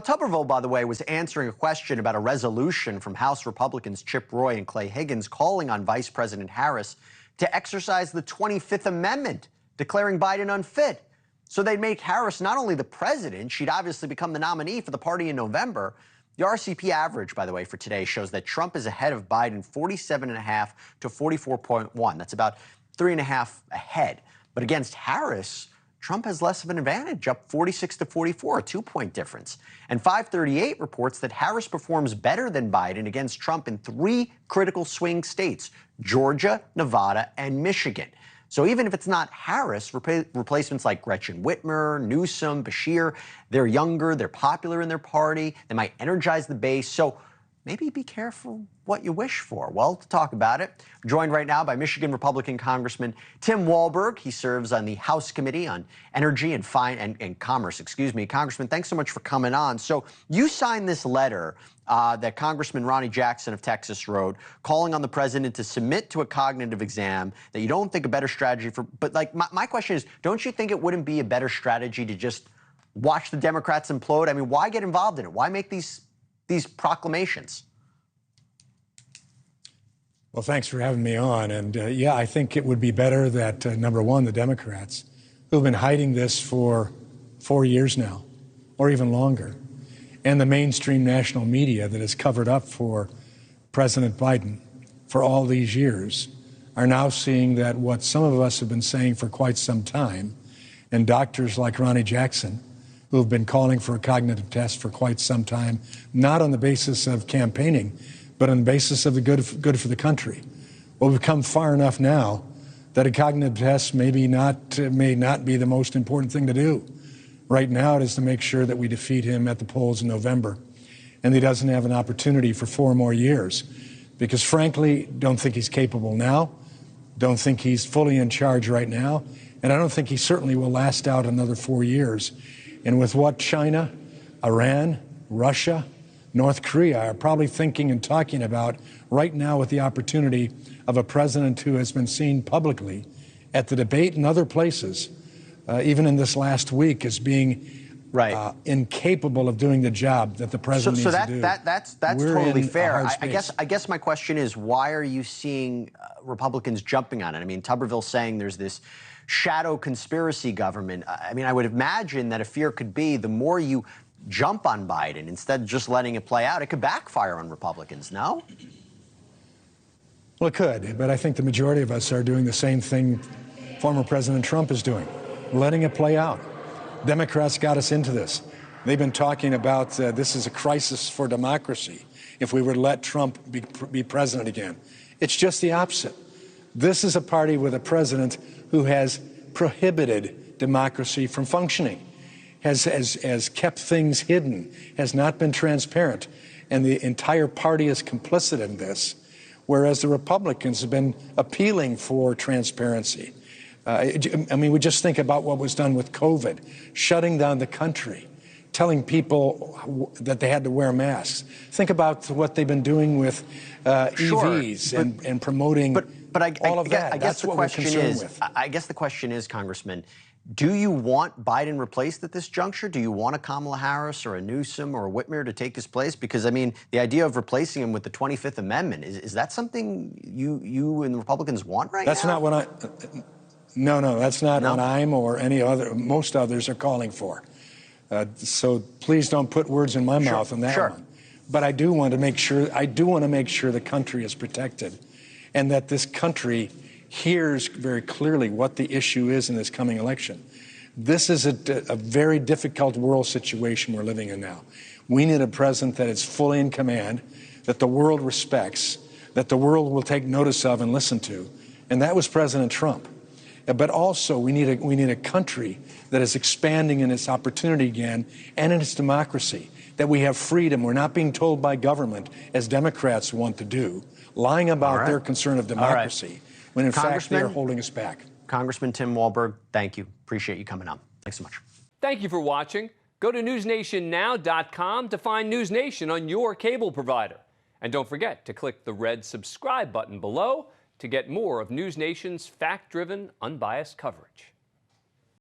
Tuberville, by the way, was answering a question about a resolution from House Republicans Chip Roy and Clay Higgins calling on Vice President Harris to exercise the 25th Amendment, declaring Biden unfit. So they'd make Harris not only the president, she'd obviously become the nominee for the party in November. The RCP average, by the way, for today shows that Trump is ahead of Biden 47.5 to 44.1. That's about 3.5 ahead. But against Harris, Trump has less of an advantage, up 46 to 44, a 2-point difference. And 538 reports that Harris performs better than Biden against Trump in 3 critical swing states, Georgia, Nevada, and Michigan. So even if it's not Harris, replacements like Gretchen Whitmer, Newsom, Bashir, they're younger, they're popular in their party, they might energize the base. So maybe be careful what you wish for. Well, to talk about it, joined right now by Michigan Republican Congressman Tim Walberg. He serves on the House Committee on Energy and Commerce. Congressman, thanks so much for coming on. So you signed this letter that Congressman Ronny Jackson of Texas wrote, calling on the president to submit to a cognitive exam that you don't think a better strategy for. But like my question is, don't you think it wouldn't be a better strategy to just watch the Democrats implode? I mean, why get involved in it? Why make these proclamations? Well, thanks for having me on. And yeah, I think it would be better that, number one, the Democrats, who've been hiding this for 4 years now, or even longer, and the mainstream national media that has covered up for President Biden for all these years, are now seeing that what some of us have been saying for quite some time, and doctors like Ronny Jackson, who have been calling for a cognitive test for quite some time, not on the basis of campaigning, but on the basis of the good for the country. Well, we've come far enough now that a cognitive test may not be the most important thing to do. Right now, it is to make sure that we defeat him at the polls in November, and he doesn't have an opportunity for 4 more years, because frankly, don't think he's capable now, don't think he's fully in charge right now, and I don't think he certainly will last out another 4 years. And with what China, Iran, Russia, North Korea are probably thinking and talking about right now, with the opportunity of a president who has been seen publicly at the debate and other places, even in this last week, as being incapable of doing the job that the president needs to do. That's totally fair. I guess my question is, why are you seeing Republicans jumping on it? I mean, Tuberville saying there's this shadow conspiracy government. I mean, I would imagine that a fear could be the more you jump on Biden instead of just letting it play out, it could backfire on Republicans, no? Well, it could, but I think the majority of us are doing the same thing former President Trump is doing, letting it play out. Democrats got us into this. They've been talking about this is a crisis for democracy if we were to let Trump be president again. It's just the opposite. This is a party with a president who has prohibited democracy from functioning, has kept things hidden, has not been transparent, and the entire party is complicit in this, whereas the Republicans have been appealing for transparency. I mean, we just think about what was done with COVID, shutting down the country, telling people that they had to wear masks. Think about what they've been doing with EVs and promoting all of that. That's what we're concerned with. I guess the question is, Congressman, do you want Biden replaced at this juncture? Do you want a Kamala Harris or a Newsom or a Whitmer to take his place? Because, I mean, the idea of replacing him with the 25th Amendment, is that something you and the Republicans want right now? That's not what No, that's not what I'm or most others are calling for. So please don't put words in my mouth on that one. But I do want to make sure the country is protected, and that this country hears very clearly what the issue is in this coming election. This is a very difficult world situation we're living in now. We need a president that is fully in command, that the world respects, that the world will take notice of and listen to, and that was President Trump. But also, we need a country that is expanding in its opportunity again and in its democracy, that we have freedom. We're not being told by government, as Democrats want to do, lying about their concern of democracy, when in fact they are holding us back. Congressman Tim Walberg, thank you. Appreciate you coming on. Thanks so much. Thank you for watching. Go to newsnationnow.com to find NewsNation on your cable provider. And don't forget to click the red subscribe button below to get more of NewsNation's fact-driven, unbiased coverage.